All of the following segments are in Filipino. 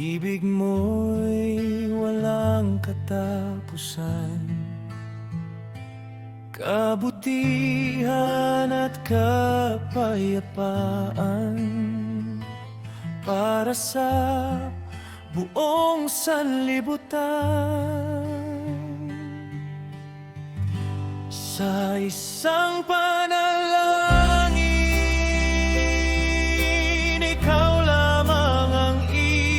Ibig mo'y walang katapusan, kabutihan at kapayapaan para sa buong sanlibutan. Sa isang panalangin, ikaw lamang ang ibigin,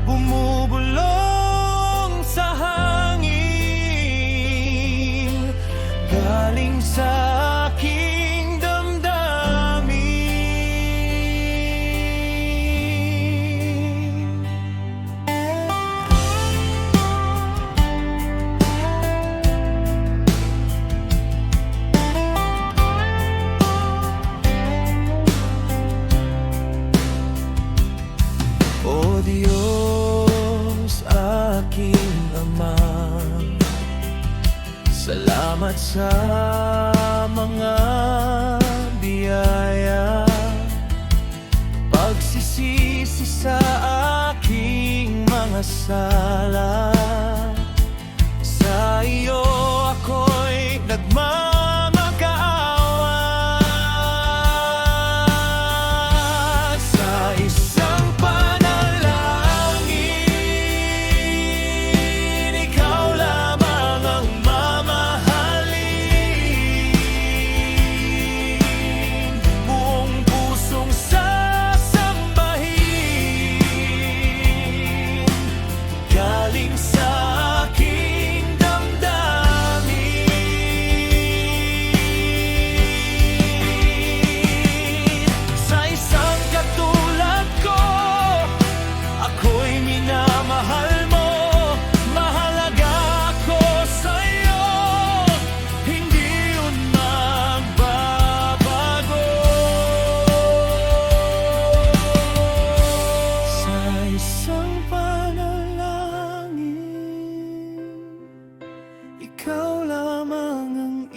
bumubulong sa hangin, galing sa aking damdamin. O Diyos, aking Ama, salamat sa mga biyaya, pagsisisi sa aking mga sala. Sa iyo ako'y nagmamakaawa. Sa isang panalangin, ikaw lamang ang mamahalin, buong pusong sasambahin, galing sa aking damdamin. Sa isang katulad ko, ako'y minamahal mo, mahalaga ako sa'yo, hindi yun magbabago. Sa isang panalangin, ikaw lamang ang